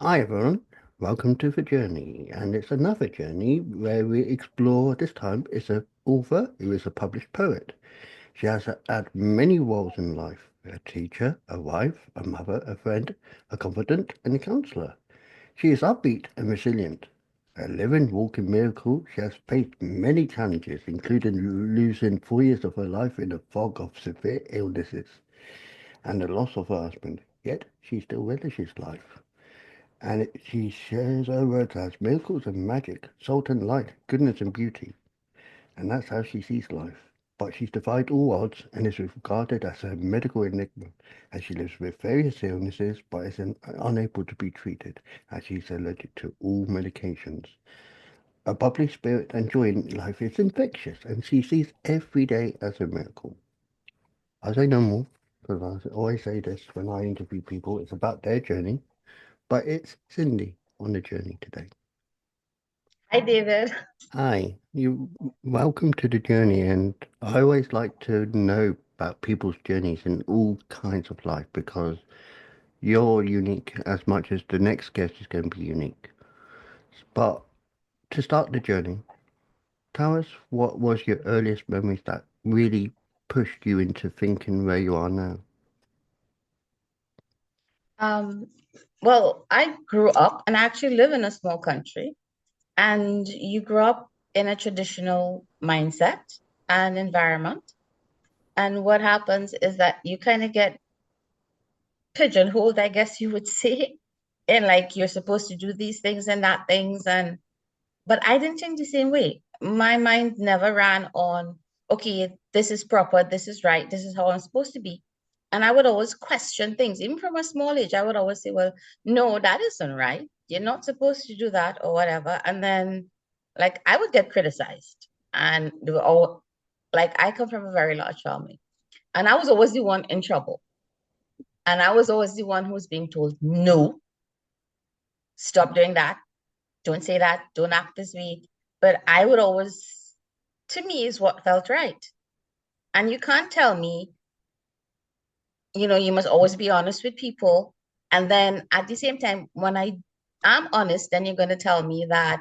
Hi everyone, welcome to The Journey, and it's another journey where we explore, this time it's an author who is a published poet. She has had many roles in life, a teacher, a wife, a mother, a friend, a confidant, and a counsellor. She is upbeat and resilient. A living, walking miracle, she has faced many challenges, including losing 4 years of her life in a fog of severe illnesses and the loss of her husband. Yet she still relishes life. She shares her words as miracles and magic, salt and light, goodness and beauty. And that's how she sees life. But she's defied all odds and is regarded as a medical enigma, as she lives with various illnesses but is unable to be treated, as she's allergic to all medications. Her bubbly spirit and joy in life is infectious, and she sees every day as a miracle. I say no more, because I always say this when I interview people, it's about their journey, but it's Cyndee on the journey today. Hi, David. Hi, you welcome to the journey, and I always like to know about people's journeys in all kinds of life because you're unique as much as the next guest is going to be unique. But to start the journey, tell us what was your earliest memories that really pushed you into thinking where you are now. Um, well, I grew up and I actually live in a small country, and you grow up in a traditional mindset and environment. And what happens is that you kind of get pigeonholed, I guess you would say, in like you're supposed to do these things and that things. But I didn't think the same way. My mind never ran on, okay, this is proper, this is right, this is how I'm supposed to be. And I would always question things, even from a small age. I would always say, well, no, that isn't right. You're not supposed to do that or whatever. And then, like, I would get criticized. And they were all like, I come from a very large family. And I was always the one in trouble. And I was always the one who was being told, no, stop doing that. Don't say that. Don't act this way. But I would always, to me, is what felt right. And you can't tell me, you must always be honest with people. And then at the same time, when I am honest, then you're going to tell me that,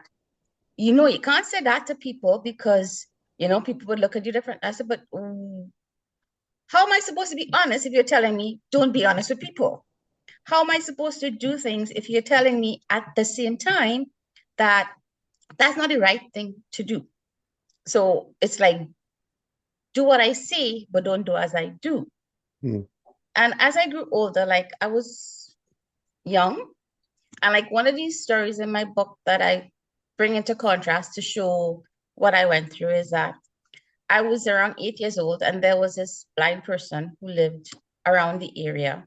you can't say that to people because, people would look at you different. I said, but how am I supposed to be honest if you're telling me don't be honest with people? How am I supposed to do things if you're telling me at the same time that that's not the right thing to do? So it's like, do what I say, but don't do as I do. Hmm. And as I grew older, like I was young, and like one of these stories in my book that I bring into contrast to show what I went through is that I was around 8 years old, and there was this blind person who lived around the area.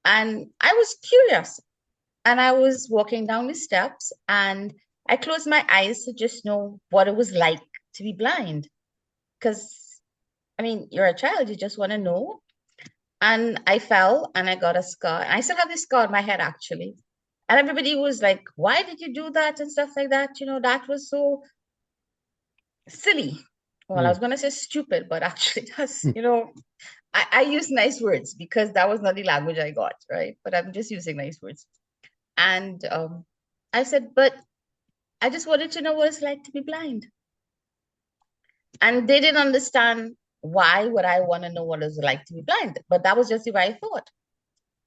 And I was curious, and I was walking down the steps, and I closed my eyes to just know what it was like to be blind. Because, I mean, you're a child, you just want to know. And I fell and I got a scar. And I still have this scar on my head, actually. And everybody was like, why did you do that and stuff like that? That was so silly. Well, I Hmm. was going to say stupid, but actually, Hmm. I use nice words because that was not the language I got, right? But I'm just using nice words. And I said, but I just wanted to know what it's like to be blind. And they didn't understand why would I want to know what it's like to be blind. But that was just the way I thought.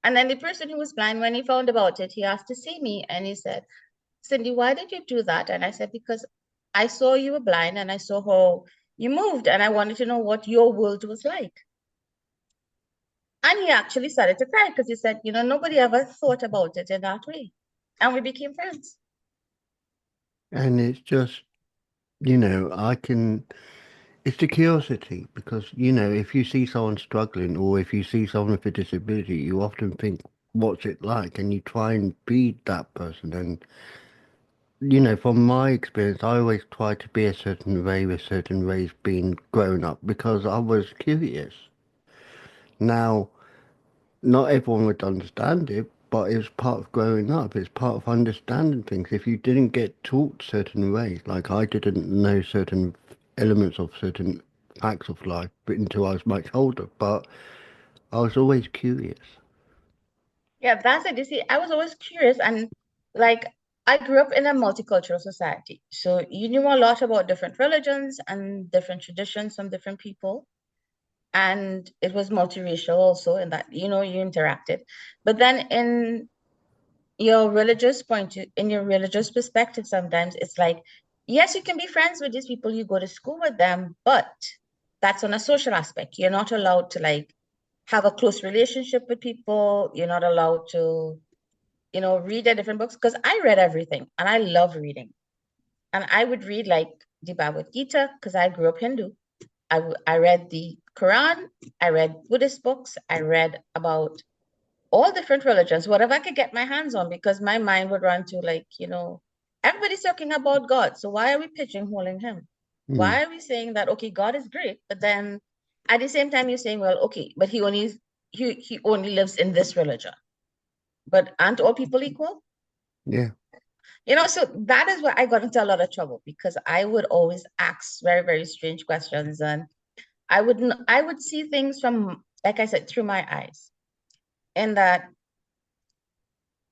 And then the person who was blind, when he found about it, he asked to see me and he said, Cyndee, why did you do that? And I said, because I saw you were blind and I saw how you moved and I wanted to know what your world was like. And he actually started to cry because he said, nobody ever thought about it in that way. And we became friends. And it's just, I can. It's the curiosity because, if you see someone struggling or if you see someone with a disability, you often think, what's it like? And you try and be that person. And, from my experience, I always try to be a certain way with certain ways being grown up because I was curious. Now, not everyone would understand it, but it's part of growing up. It's part of understanding things. If you didn't get taught certain ways, like I didn't know certain elements of certain facts of life until I was much older, but I was always curious. Yeah, that's it. You see, I was always curious. And like I grew up in a multicultural society. So you knew a lot about different religions and different traditions from different people. And it was multiracial also in that, you interacted. But then in your religious perspective, sometimes it's like, yes, you can be friends with these people, you go to school with them, but that's on a social aspect. You're not allowed to like have a close relationship with people. You're not allowed to, read their different books because I read everything and I love reading. And I would read like the Bhagavad Gita because I grew up Hindu. I read the Quran, I read Buddhist books, I read about all different religions, whatever I could get my hands on, because my mind would run to like, everybody's talking about God. So why are we pigeonholing him? Mm. Why are we saying that, okay, God is great, but then at the same time you're saying, well, okay, but he only lives in this religion. But aren't all people equal? Yeah. So that is where I got into a lot of trouble because I would always ask very, very strange questions, and I would see things from, like I said, through my eyes. And that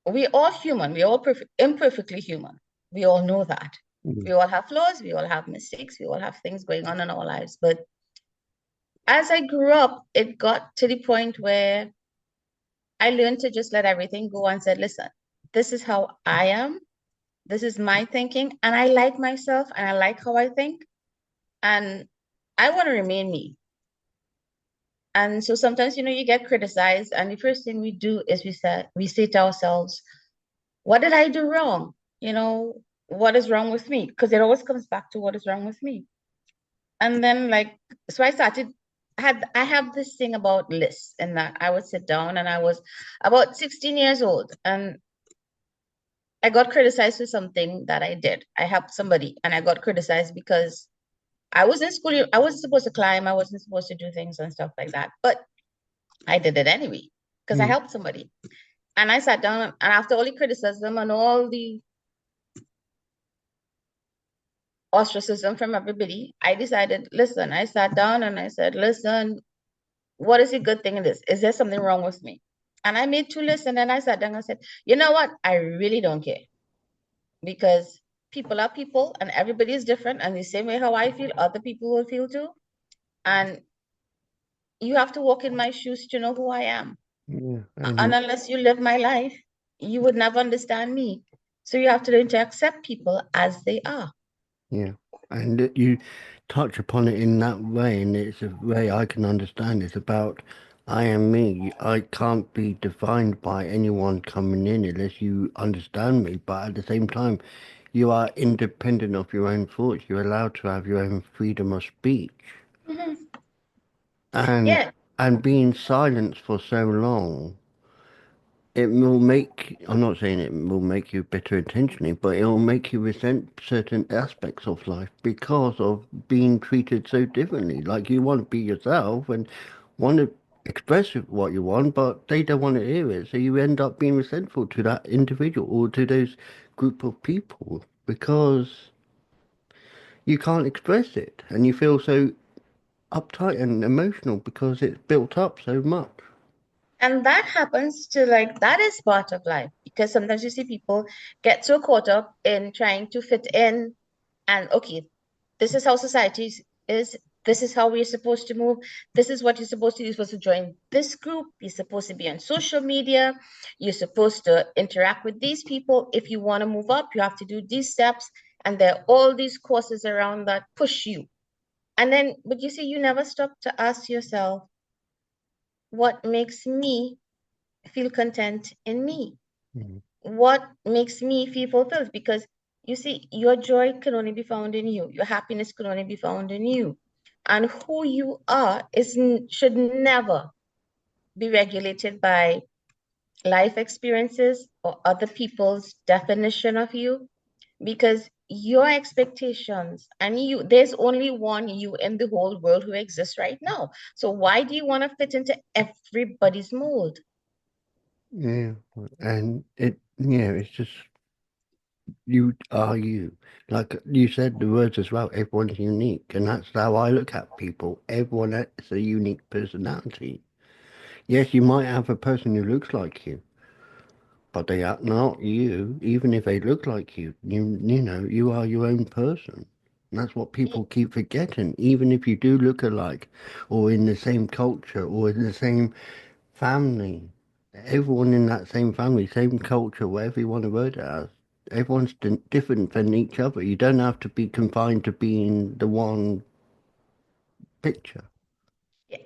we all human, we all imperfectly human. We all know that. Mm. We all have flaws, we all have mistakes, we all have things going on in our lives. But as I grew up, it got to the point where I learned to just let everything go and said, listen, this is how I am. This is my thinking. And I like myself and I like how I think. And I want to remain me. And so sometimes, you get criticized. And the first thing we do is we say to ourselves, what did I do wrong? What is wrong with me? Because it always comes back to what is wrong with me. And then like, so I have this thing about lists, and that I would sit down, and I was about 16 years old, and I got criticized for something that I did. I helped somebody and I got criticized because I was in school. I wasn't supposed to climb. I wasn't supposed to do things and stuff like that. But I did it anyway because I Mm. helped somebody. And I sat down, and after all the criticism and all the ostracism from everybody, I decided, listen, I sat down and I said, listen, what is the good thing in this? Is there something wrong with me? And I made two lists, and then I sat down and I said, you know what? I really don't care because people are people and everybody is different. And the same way how I feel, other people will feel too. And you have to walk in my shoes to know who I am. Yeah. And And unless you live my life, you would never understand me. So you have to learn to accept people as they are. yeah. And you touch upon it in that way, and it's a way I can understand. It's about I am me. I can't be defined by anyone coming in unless you understand me. But at the same time, you are independent of your own thoughts. You're allowed to have your own freedom of speech. Mhm. And Yeah. being silenced for so long, it will make, I'm not saying it will make you bitter intentionally, but it will make you resent certain aspects of life because of being treated so differently. Like you want to be yourself and want to express what you want, but they don't want to hear it. So you end up being resentful to that individual or to those group of people because you can't express it and you feel so uptight and emotional because it's built up so much. And that happens to like, that is part of life because sometimes you see people get so caught up in trying to fit in and, okay, this is how society is. This is how we're supposed to move. This is what you're supposed to do. You're supposed to join this group. You're supposed to be on social media. You're supposed to interact with these people. If you want to move up, you have to do these steps. And there are all these courses around that push you. And then, but you see, you never stop to ask yourself, what makes me feel content in me? Mm. What makes me feel fulfilled? Because you see, your joy can only be found in you. Your happiness can only be found in you. And who you are should never be regulated by life experiences or other people's definition of you, because your expectations and there's only one you in the whole world who exists right now. So why do you want to fit into everybody's mold? Yeah, and it's just you are you. Like you said, the words as well, everyone's unique, and that's how I look at people. Everyone has a unique personality. Yes, you might have a person who looks like you, but they are not you. Even if they look like you know, you are your own person. And that's what people keep forgetting. Even if you do look alike, or in the same culture, or in the same family, everyone in that same family, same culture, whatever you want to word it as, everyone's different than each other. You don't have to be confined to being the one picture.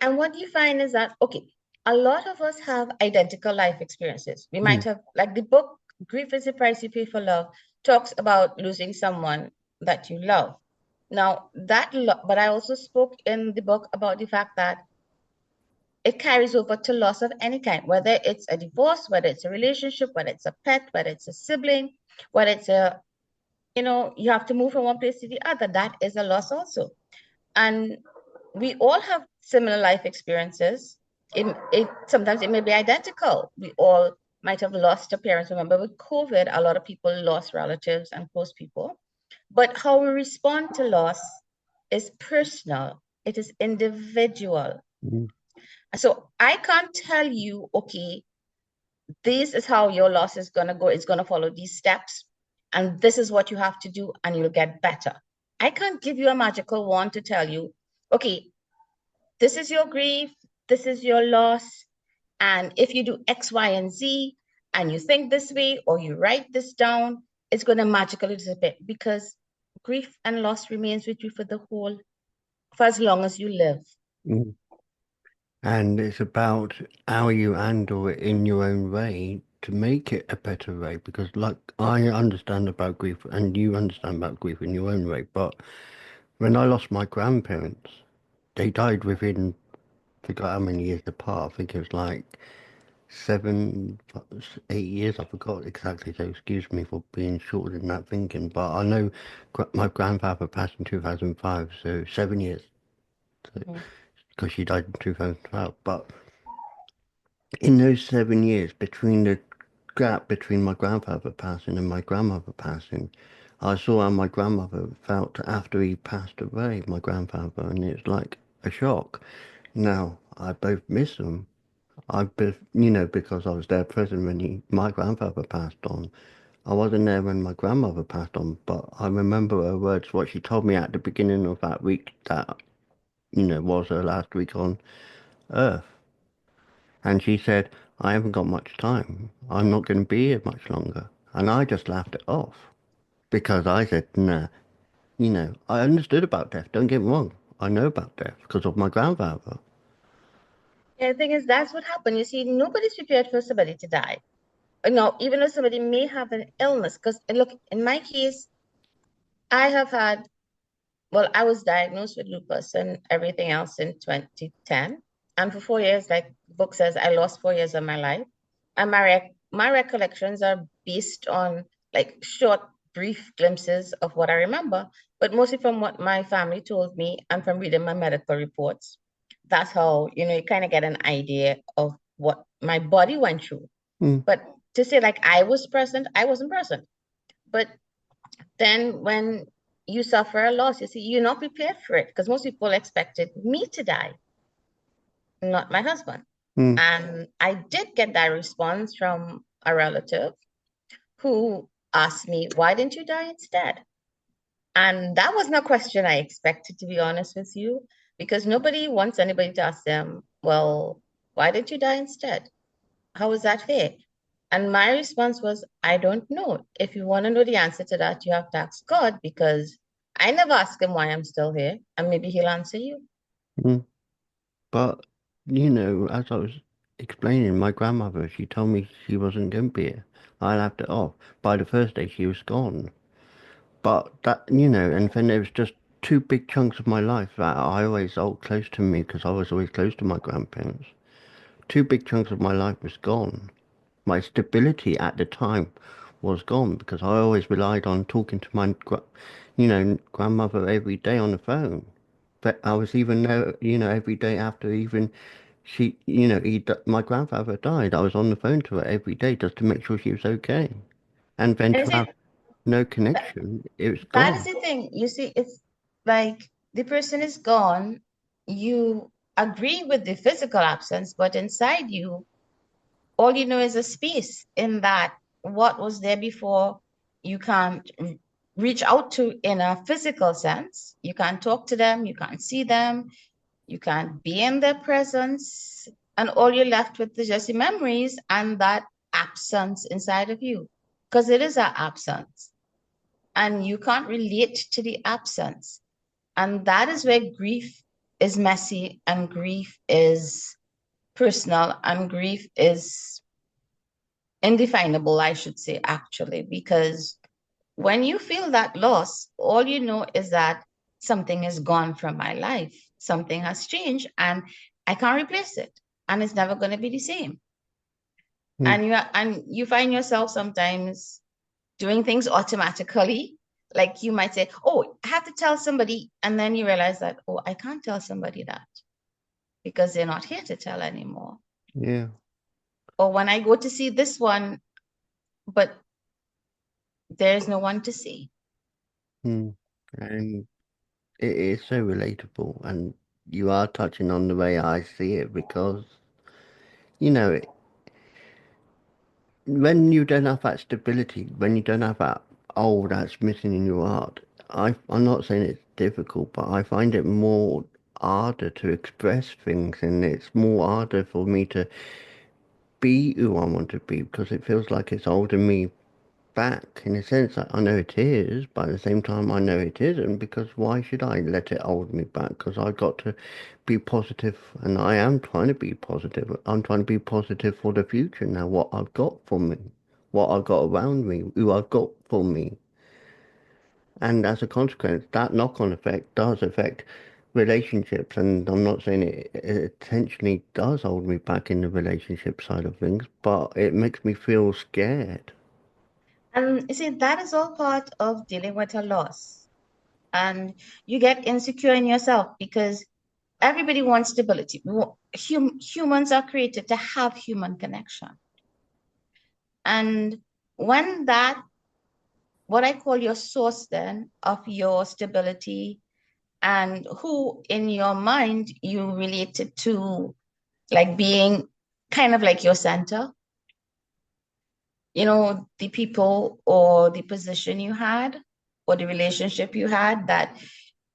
And what you find is that, okay, a lot of us have identical life experiences. We might Mm, have, like the book, Grief is the Price You Pay for Love, talks about losing someone that you love. Now, but I also spoke in the book about the fact that it carries over to loss of any kind, whether it's a divorce, whether it's a relationship, whether it's a pet, whether it's a sibling, whether it's you have to move from one place to the other. That is a loss also. And we all have similar life experiences. Sometimes it may be identical. We all might have lost a parent. Remember, with COVID, a lot of people lost relatives and close people. But how we respond to loss is personal. It is individual. mm, So I can't tell you, okay, this is how your loss is gonna go. It's gonna follow these steps, and this is what you have to do, and you'll get better. I can't give you a magical wand to tell you, okay, this is your grief, this is your loss. And if you do X, Y, and Z, and you think this way, or you write this down, it's going to magically disappear because grief and loss remains with you for as long as you live. mm. And it's about how you handle it in your own way to make it a better way. Because, like, I understand about grief, and you understand about grief in your own way. But when I lost my grandparents, they died within, I forgot how many years apart. I think it was like 7, 8 years. I forgot exactly. So excuse me for being shorter than that thinking. But I know my grandfather passed in 2005, so 7 years. So, Mhm. because she died in 2012. But in those 7 years, between the gap between my grandfather passing and my grandmother passing, I saw how my grandmother felt after he passed away, my grandfather, and it's like a shock. Now, I both miss him. I both, because I was there present when my grandfather passed on. I wasn't there when my grandmother passed on, but I remember her words, what she told me at the beginning of that week that, was her last week on Earth. And she said, I haven't got much time. I'm not going to be here much longer. And I just laughed it off because I said, nah, I understood about death. Don't get me wrong. I know about death because of my grandfather. Yeah, the thing is, that's what happened. You see, nobody's prepared for somebody to die. Even though somebody may have an illness, because look, in my case, I have had Well, I was diagnosed with lupus and everything else in 2010. And for 4 years, like the book says, I lost 4 years of my life. And my recollections are based on like short, brief glimpses of what I remember, but mostly from what my family told me and from reading my medical reports. That's how, you kind of get an idea of what my body went through. Mm, But to say like I was present, I wasn't present. But then when you suffer a loss, you see, you're not prepared for it because most people expected me to die, not my husband. mm, And I did get that response from a relative who asked me, why didn't you die instead? And that wasn't a question I expected, to be honest with you, because nobody wants anybody to ask them, well, why did you die instead? How is that fair? And my response was, I don't know. If you want to know the answer to that, you have to ask God because I never ask him why I'm still here, and maybe he'll answer you. mm. But, as I was explaining, my grandmother, she told me she wasn't going to be here. I laughed it off. By the first day, she was gone. But that, and then there was just two big chunks of my life that I always held close to me because I was always close to my grandparents. Two big chunks of my life was gone. My stability at the time was gone because I always relied on talking to my, grandmother every day on the phone. But I was even there, every day after even my grandfather died. I was on the phone to her every day just to make sure she was okay. And then And to you see, have no that, connection, it was that is gone. the thing. You see, it's like the person is gone. You agree with the physical absence, but inside you, all you know is a space in that what was there before you can't reach out to in a physical sense. You can't talk to them, you can't see them, you can't be in their presence, and all you're left with is just the memories and that absence inside of you. Because it is an absence, and you can't relate to the absence. And that is where grief is messy, and grief is personal, and grief is indefinable, I should say, actually, because when you feel that loss, all you know is that something is gone from my life, something has changed, and I can't replace it, and it's never going to be the same. Mm. And you find yourself sometimes doing things automatically. Like you might say, "Oh, I have to tell somebody," and then you realize that, "Oh, I can't tell somebody that because they're not here to tell anymore." Yeah. Or when I go to see this one, but there's no one to see. Mm. And it is so relatable, and you are touching on the way I see it because, you know, when you don't have that stability, when you don't have that, oh, that's missing in your art, I'm not saying it's difficult, but I find it more harder to express things, and it's more harder for me to be who I want to be because it feels like it's holding me back in a sense. I know it is, but at the same time, I know it isn't because why should I let it hold me back? Because I got to be positive, and I am trying to be positive. I'm trying to be positive for the future now. What I've got for me, what I've got around me, who I've got for me, and as a consequence, that knock-on effect does affect relationships. And I'm not saying it intentionally does hold me back in the relationship side of things, but it makes me feel scared. And you see, that is all part of dealing with a loss. And you get insecure in yourself because everybody wants stability. Humans are created to have human connection. And when that, what I call your source then of your stability and who in your mind you related to, like being kind of like your center, the people or the position you had or the relationship you had that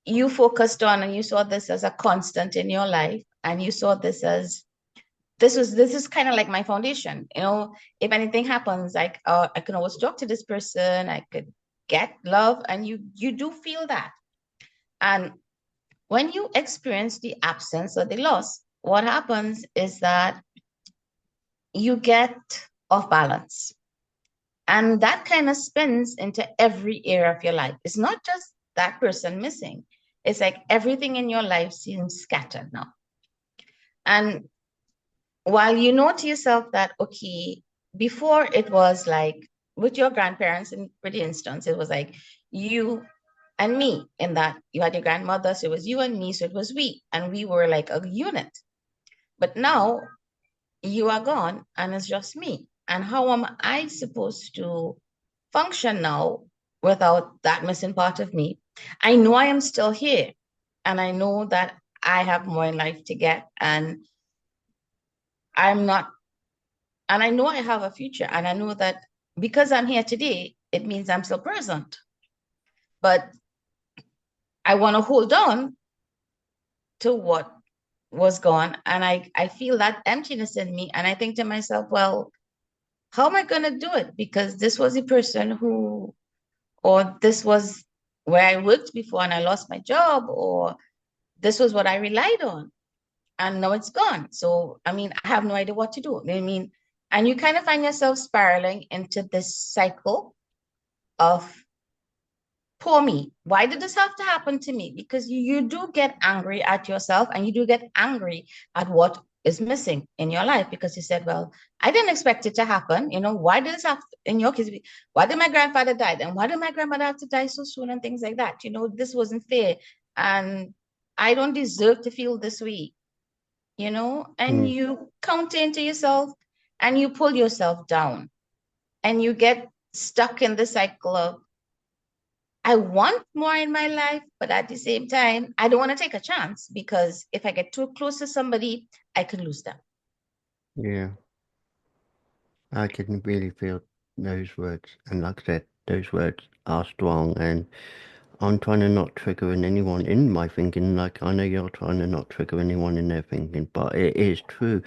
you focused on, and you saw this as a constant in your life, and you saw this as this is kind of like my foundation. If anything happens, like I can always talk to this person, I could get love, and you do feel that. And when you experience the absence or the loss, what happens is that you get off balance. And that kind of spins into every area of your life. It's not just that person missing. It's like everything in your life seems scattered now. And while you know to yourself that, okay, before it was like with your grandparents, in for the instance, it was like you and me, in that you had your grandmother, so it was you and me, so it was we, and we were like a unit. But now you are gone and it's just me. And how am I supposed to function now without that missing part of me? I know I am still here, and I know that I have more in life to get, and I'm not, and I know I have a future, and I know that because I'm here today, it means I'm still present. But I want to hold on to what was gone, and I feel that emptiness in me, and I think to myself, well, how am I going to do it? Because this was the person who, or this was where I worked before and I lost my job, or this was what I relied on and now it's gone. So, I mean, I have no idea what to do. I mean, and you kind of find yourself spiraling into this cycle of poor me. Why did this have to happen to me? Because you do get angry at yourself, and you do get angry at what is missing in your life because you said, well, I didn't expect it to happen. Why did this have in your case? Why did my grandfather die? And why did my grandmother have to die so soon and things like that? This wasn't fair. And I don't deserve to feel this way, and Mm. you count into yourself and you pull yourself down and you get stuck in the cycle of I want more in my life, but at the same time, I don't want to take a chance because if I get too close to somebody, I could lose them. Yeah. I can really feel those words. And like I said, those words are strong. And I'm trying to not trigger in anyone in my thinking. Like I know you're trying to not trigger anyone in their thinking, but it is true.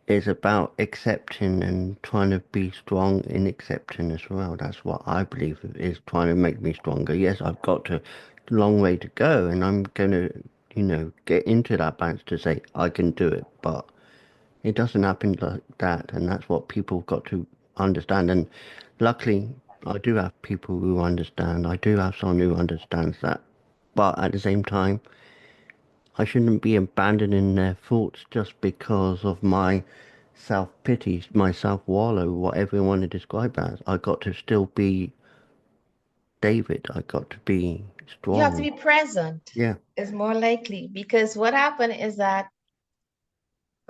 It's about accepting and trying to be strong in accepting as well. That's what I believe is trying to make me stronger. Yes, I've got a long way to go, and I'm gonna, get into that balance to say I can do it. But it doesn't happen like that, and that's what people got to understand. And luckily, I do have people who understand. I do have someone who understands that. But at the same time, I shouldn't be abandoning their thoughts just because of my self-pity, my self-wallow, whatever you want to describe as. I got to still be David. I got to be You have to strong. be present, Yeah. is more likely, because what happened is that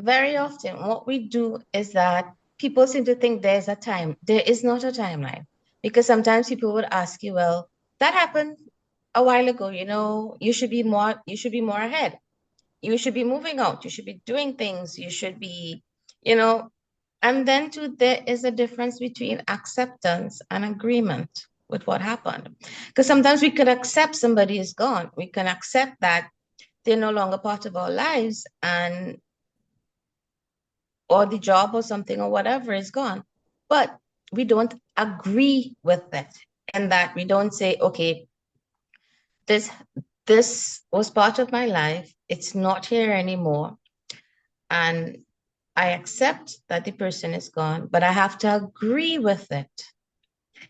very often what we do is that people seem to think there's a time. There is not a timeline, because sometimes people would ask you, well, that happened a while ago, you should be more ahead. You should be moving out, you should be doing things, you should be, you know, and then too, there is a difference between acceptance and agreement with what happened. Because sometimes we could accept somebody is gone. We can accept that they're no longer part of our lives, and or the job or something or whatever is gone. But we don't agree with it. And that we don't say, okay, this this was part of my life. It's not here anymore. And I accept that the person is gone, but I have to agree with it.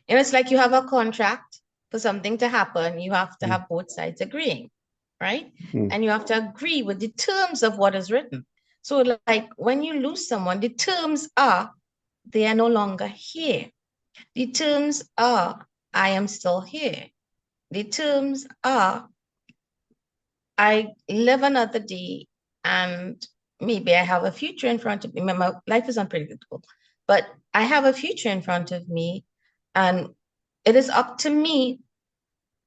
It's like you have a contract for something to happen, you have to Mm, have both sides agreeing, right? mm, And you have to agree with the terms of what is written. So, like when you lose someone, the terms are they are no longer here. The terms are I am still here. The terms are I live another day, and maybe I have a future in front of me. My life is unpredictable, but I have a future in front of me, and it is up to me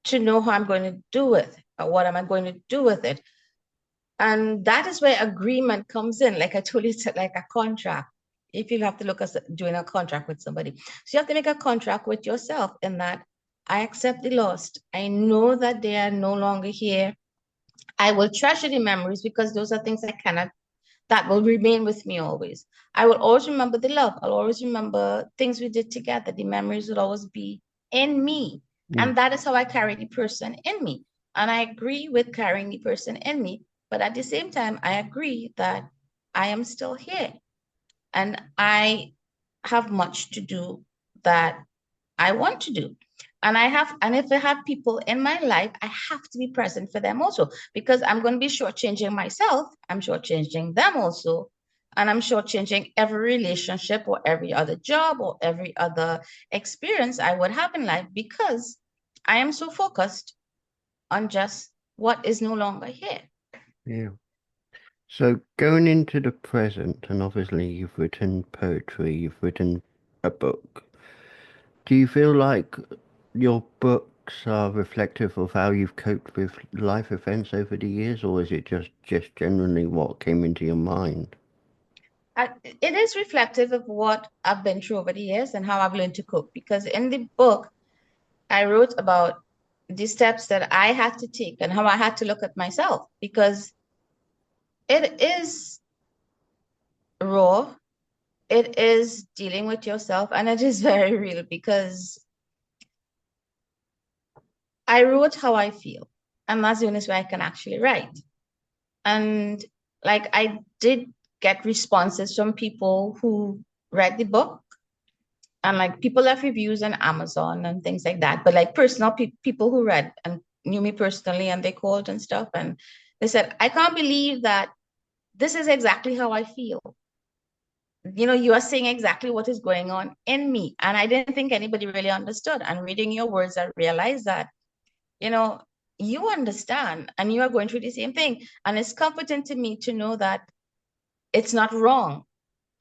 to know how I'm going to do it or what am I going to do with it. And that is where agreement comes in. Like I told you, it's like a contract. If you have to look at doing a contract with somebody. So you have to make a contract with yourself in that I accept the lost. I know that they are no longer here. I will treasure the memories because those are things I cannot, that will remain with me always. I will always remember the love. I'll always remember things we did together. The memories will always be in me. mm. And that is how I carry the person in me. And I agree with carrying the person in me. But at the same time, I agree that I am still here and I have much to do that I want to do. And if I have people in my life, I have to be present for them also because I'm going to be shortchanging myself. I'm shortchanging them also. And I'm shortchanging every relationship or every other job or every other experience I would have in life because I am so focused on just what is no longer here. Yeah. So going into the present, and obviously you've written poetry, you've written a book. Do you feel like your books are reflective of how you've coped with life events over the years, or is it just generally what came into your mind? It is reflective of what I've been through over the years and how I've learned to cope because in the book, I wrote about the steps that I had to take and how I had to look at myself because it is raw, it is dealing with yourself, and it is very real because I wrote how I feel, and that's the only way I can actually write. And like I did get responses from people who read the book and like people left reviews on Amazon and things like that. But like personal people who read and knew me personally and they called and stuff and they said, I can't believe that this is exactly how I feel. You are saying exactly what is going on in me. And I didn't think anybody really understood. And reading your words, I realized that, you know, you understand and you are going through the same thing. And it's comforting to me to know that it's not wrong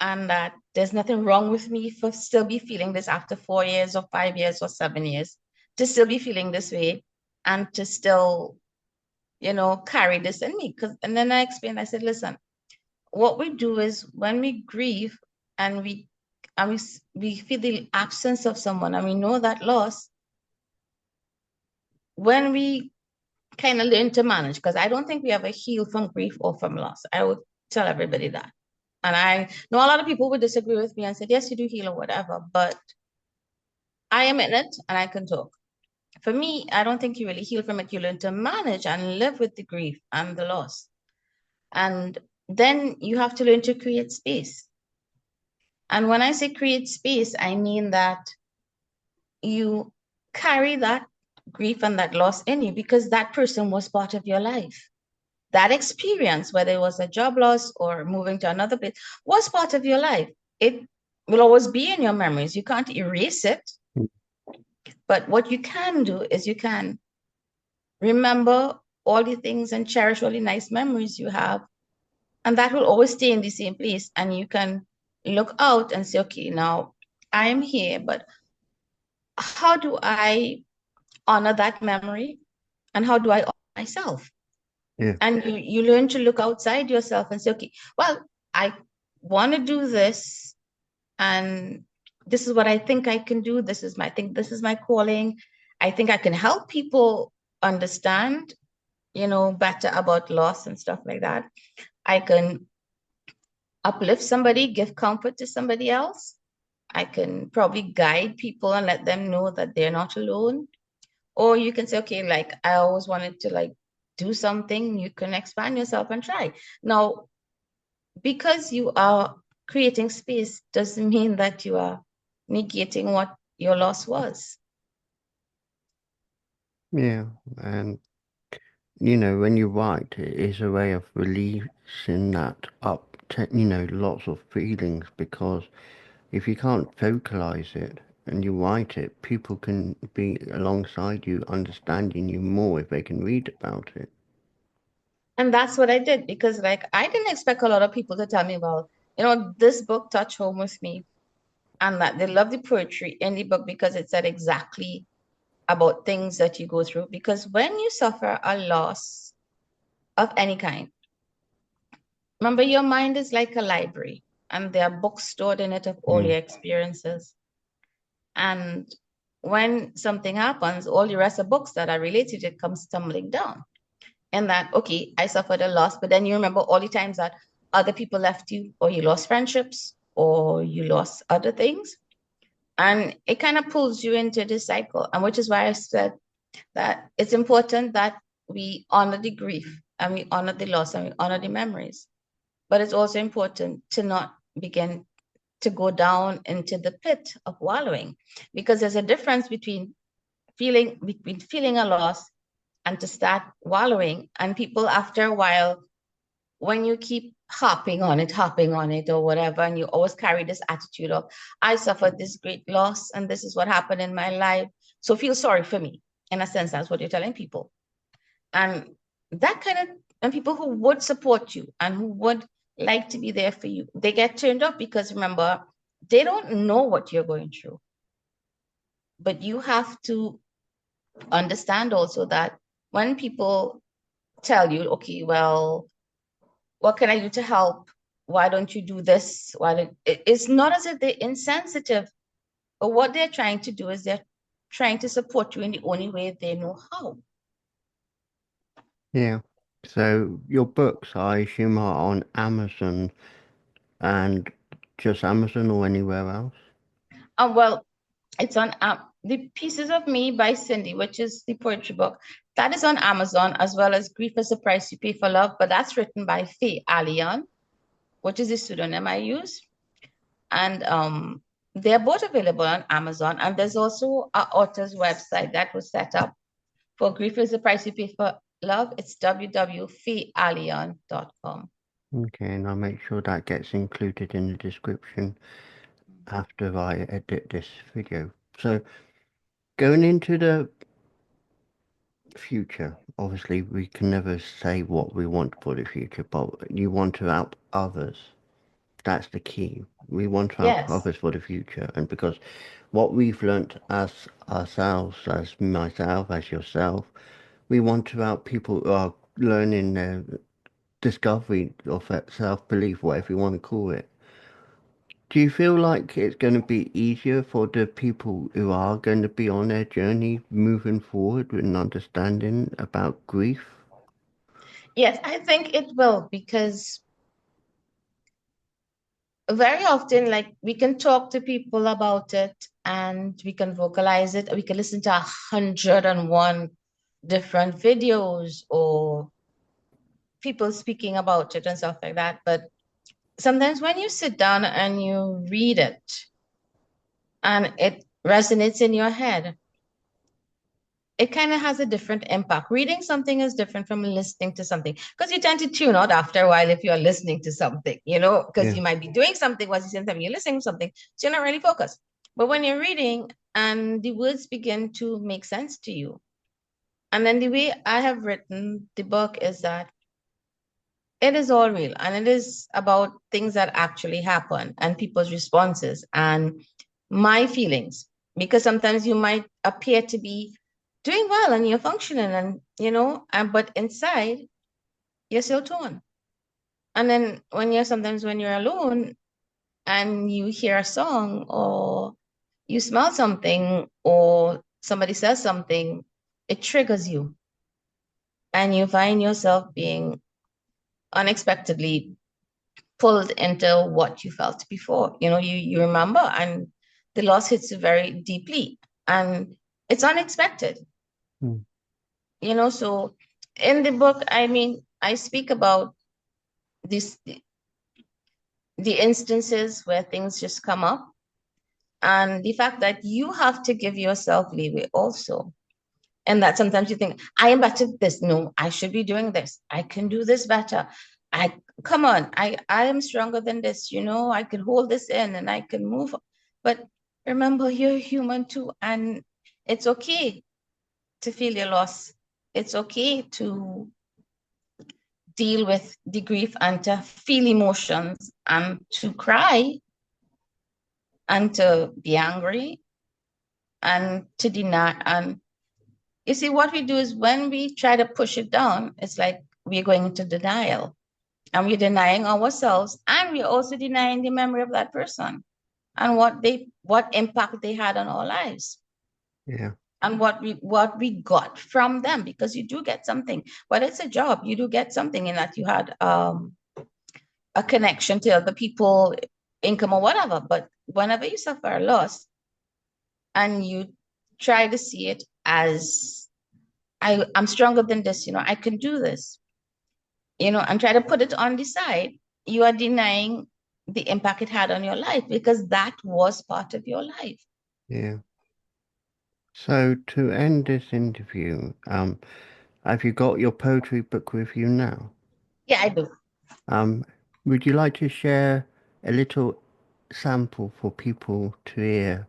and that there's nothing wrong with me for still be feeling this after 4 years or 5 years or 7 years, to still be feeling this way and to still, carry this in me. And then I explained, I said, listen, what we do is when we grieve and we and we feel the absence of someone and we know that loss, when we kind of learn to manage, because I don't think we ever heal from grief or from loss. I would tell everybody that. And I know a lot of people would disagree with me and said, yes, you do heal or whatever, but I am in it and I can talk. For me, I don't think you really heal from it. You learn to manage and live with the grief and the loss. And then you have to learn to create space. And when I say create space, I mean that you carry that grief and that loss in you because that person was part of your life. That experience, whether it was a job loss or moving to another place, was part of your life. It will always be in your memories. You can't erase it. But what you can do is you can remember all the things and cherish all the nice memories you have. And that will always stay in the same place. And you can look out and say, okay, now I am here, but how do I honor that memory? And how do I honor myself? Yeah. And you learn to look outside yourself and say, okay, well, I want to do this, and this is what I think I can do. I think this is my calling. I think I can help people understand, better about loss and stuff like that. I can uplift somebody, give comfort to somebody else. I can probably guide people and let them know that they're not alone. Or you can say, okay, like I always wanted to like do something, you can expand yourself and try. Now, because you are creating space doesn't mean that you are negating what your loss was. Yeah. And when you write, it is a way of releasing that up to, lots of feelings because if you can't vocalize it and you write it, people can be alongside you, understanding you more if they can read about it. And that's what I did because like I didn't expect a lot of people to tell me, well, this book touched home with me and that they love the poetry in the book because it said exactly about things that you go through. Because when you suffer a loss of any kind, remember your mind is like a library and there are books stored in it of all Mm. your experiences. And when something happens, all the rest of books that are related to it come stumbling down. And that, okay, I suffered a loss, but then you remember all the times that other people left you, or you lost friendships, or you lost other things. And it kind of pulls you into this cycle. And which is why I said that it's important that we honor the grief and we honor the loss and we honor the memories. But it's also important to not begin to go down into the pit of wallowing because there's a difference between feeling a loss and to start wallowing. And people after a while, when you keep hopping on it or whatever, and you always carry this attitude of, I suffered this great loss and this is what happened in my life. So feel sorry for me. In a sense, that's what you're telling people. And that kind of, and people who would support you and who would like to be there for you, they get turned off because remember, they don't know what you're going through. But you have to understand also that when people tell you, okay, well, what can I do to help? Why don't you do this? It's not as if they're insensitive, but what they're trying to do is they're trying to support you in the only way they know how. Yeah. So your books, I assume, are on Amazon and just Amazon or anywhere else? Well, it's on The Pieces of Me by Cyndee, which is the poetry book. That is on Amazon, as well as Grief is the Price You Pay for Love, but that's written by Faye Allian, which is the pseudonym I use. And they're both available on Amazon. And there's also an author's website that was set up for Grief is the Price You Pay for Love. It's www.fayeallian.com. Okay, and I'll make sure that gets included in the description after I edit this video. So going into the future, obviously we can never say what we want for the future, but you want to help others. That's the key. We want to help Yes. others for the future. And because what we've learnt as ourselves, as myself, as yourself, we want to help people who are learning their discovery of that self-belief, whatever you want to call it. Do you feel like it's going to be easier for the people who are going to be on their journey moving forward with an understanding about grief? Yes, I think it will because very often, like we can talk to people about it and we can vocalize it. We can listen to 101 different videos or people speaking about it and stuff like that. But sometimes when you sit down and you read it and it resonates in your head, it kind of has a different impact. Reading something is different from listening to something because you tend to tune out after a while if you're listening to something, because Yeah, you might be doing something while you're saying something, you're listening to something, so you're not really focused. But when you're reading and the words begin to make sense to you, and then the way I have written the book is that it is all real and it is about things that actually happen and people's responses and my feelings. Because sometimes you might appear to be doing well and you're functioning but inside you're still torn. And then sometimes when you're alone and you hear a song or you smell something or somebody says something, it triggers you and you find yourself being unexpectedly pulled into what you felt before. You remember and the loss hits you very deeply and it's unexpected. mm, So in the book, I mean, I speak about this the instances where things just come up and the fact that you have to give yourself leeway also. And that sometimes you think, I am better at this. No, I should be doing this. I can do this better. I come on, I am stronger than this, I can hold this in and I can move. But remember, you're human too, and it's okay to feel your loss. It's okay to deal with the grief and to feel emotions and to cry and to be angry and to deny. And you see, what we do is when we try to push it down, it's like we're going into denial and we're denying ourselves and we're also denying the memory of that person and what impact they had on our lives yeah, and what we got from them, because you do get something, but it's a job. You do get something in that you had a connection to other people, income or whatever. But whenever you suffer a loss and you try to see it as I'm stronger than this, I can do this, and try to put it on the side, you are denying the impact it had on your life because that was part of your life. yeah. So to end this interview, have you got your poetry book with you now? Yeah, I do. Um, would you like to share a little sample for people to hear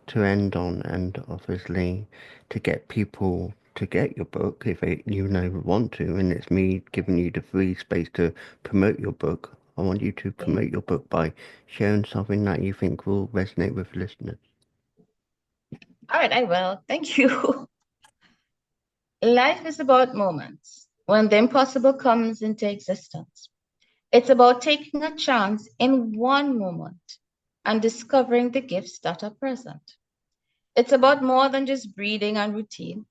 to end on, and obviously to get people to get your book if want to, and it's me giving you the free space to promote your book. I want you to Okay. promote your book by sharing something that you think will resonate with listeners. All right, I will. Thank you. Life is about moments when the impossible comes into existence. It's about taking a chance in one moment and discovering the gifts that are present. It's about more than just breathing and routine,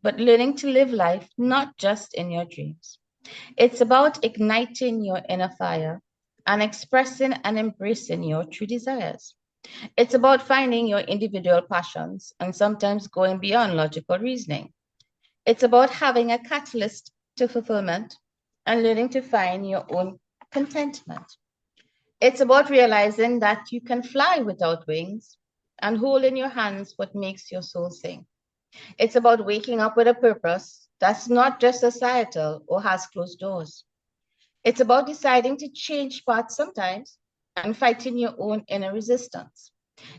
but learning to live life not just in your dreams. It's about igniting your inner fire and expressing and embracing your true desires. It's about finding your individual passions and sometimes going beyond logical reasoning. It's about having a catalyst to fulfillment and learning to find your own contentment. It's about realizing that you can fly without wings and hold in your hands what makes your soul sing. It's about waking up with a purpose that's not just societal or has closed doors. It's about deciding to change paths sometimes and fighting your own inner resistance.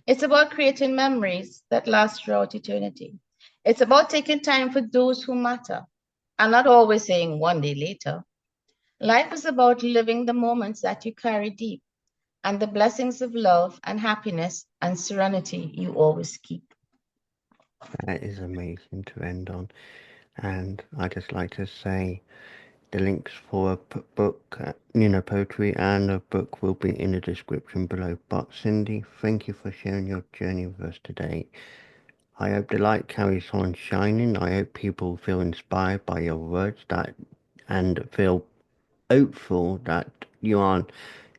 It's about creating memories that last throughout eternity. It's about taking time for those who matter and not always saying one day later. Life is about living the moments that you carry deep and the blessings of love and happiness and serenity you always keep. That is amazing to end on, and I just like to say The links for a book, poetry, and a book will be in the description below. But Cyndee, thank you for sharing your journey with us today. I hope the light carries on shining. I hope people feel inspired by your words and feel hopeful that you are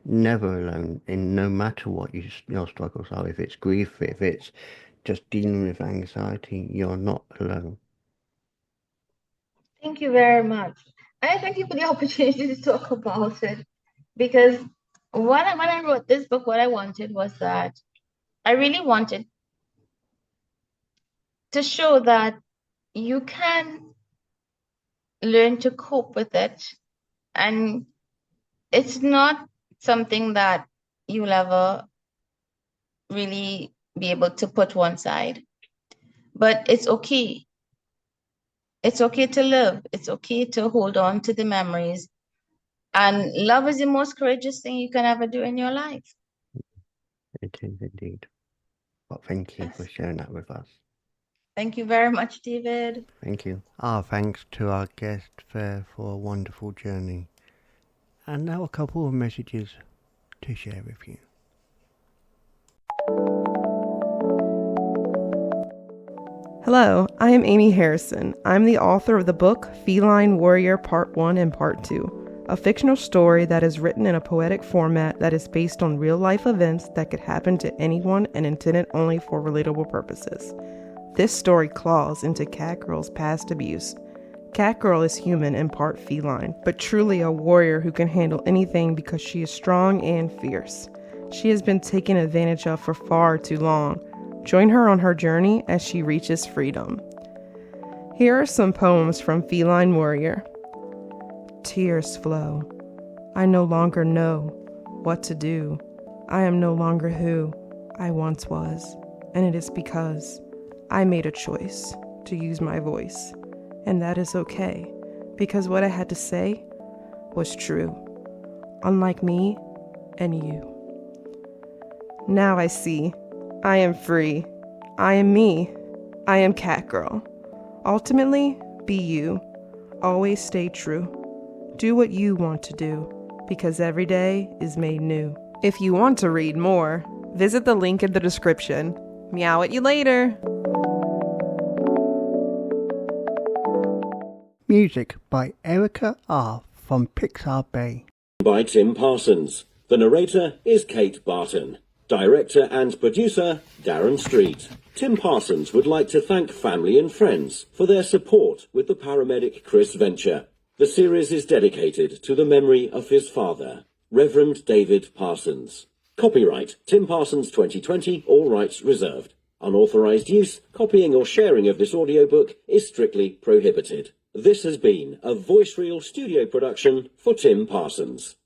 never alone in no matter what your struggles are. If it's grief, if it's just dealing with anxiety, you're not alone. Thank you very much. And I thank you for the opportunity to talk about it, because when I wrote this book, what I wanted was that I really wanted to show that you can learn to cope with it, and it's not something that you'll ever really be able to put one side, but it's okay. It's okay to live. It's okay to hold on to the memories. And love is the most courageous thing you can ever do in your life. It is indeed. But thank you for sharing that with us. Thank you very much, David. Thank you. Our thanks to our guest for a wonderful journey. And now a couple of messages to share with you. Hello, I am Ammie Harrison. I'm the author of the book Feline Warrior Part 1 and Part 2, a fictional story that is written in a poetic format that is based on real-life events that could happen to anyone and intended only for relatable purposes. This story claws into Catgirl's past abuse. Catgirl is human and part feline, but truly a warrior who can handle anything because she is strong and fierce. She has been taken advantage of for far too long. Join her on her journey as she reaches freedom. Here are some poems from Feline Warrior. Tears flow. I no longer know what to do. I am no longer who I once was, and it is because I made a choice to use my voice, and that is okay, because what I had to say was true, unlike me and you. Now I see. I am free. I am me. I am Catgirl. Ultimately, be you. Always stay true. Do what you want to do, because every day is made new. If you want to read more, visit the link in the description. Meow at you later. Music by Erica R. from Pixar Bay. By Tim Parsons. The narrator is Kate Barton. Director and producer, Darren Street. Tim Parsons would like to thank family and friends for their support with the paramedic Chris venture. The series is dedicated to the memory of his father, Reverend David Parsons. Copyright Tim Parsons 2020, all rights reserved. Unauthorized use, copying or sharing of this audiobook is strictly prohibited. This has been a Voice Reel studio production for Tim Parsons.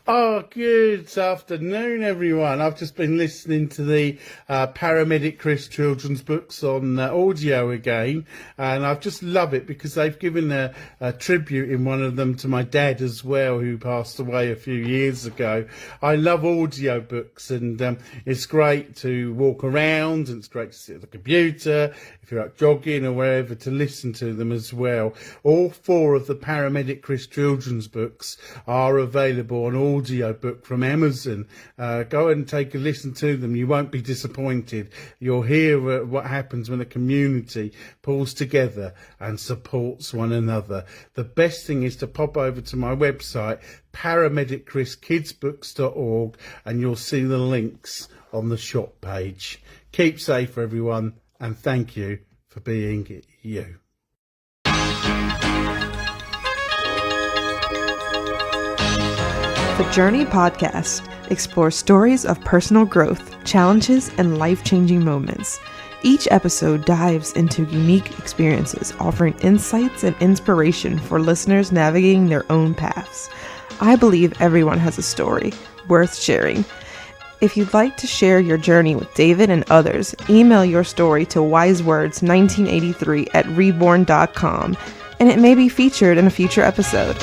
Oh, good afternoon, everyone. I've just been listening to the Paramedic Chris children's books on audio again, and I've just love it because they've given a tribute in one of them to my dad as well, who passed away a few years ago. I love audio books, and it's great to walk around, and it's great to sit at the computer, if you're out jogging or wherever, to listen to them as well. All 4 of the Paramedic Chris children's books are available on audio book from Amazon. Go and take a listen to them. You won't be disappointed. You'll hear what happens when a community pulls together and supports one another. The best thing is to pop over to my website, paramedicchriskidsbooks.org, and you'll see the links on the shop page. Keep safe, everyone, and thank you for being you. The Journey podcast explores stories of personal growth, challenges, and life-changing moments. Each episode dives into unique experiences, offering insights and inspiration for listeners navigating their own paths. I believe everyone has a story worth sharing. If you'd like to share your journey with David and others, email your story to wisewords1983@reborn.com, and it may be featured in a future episode.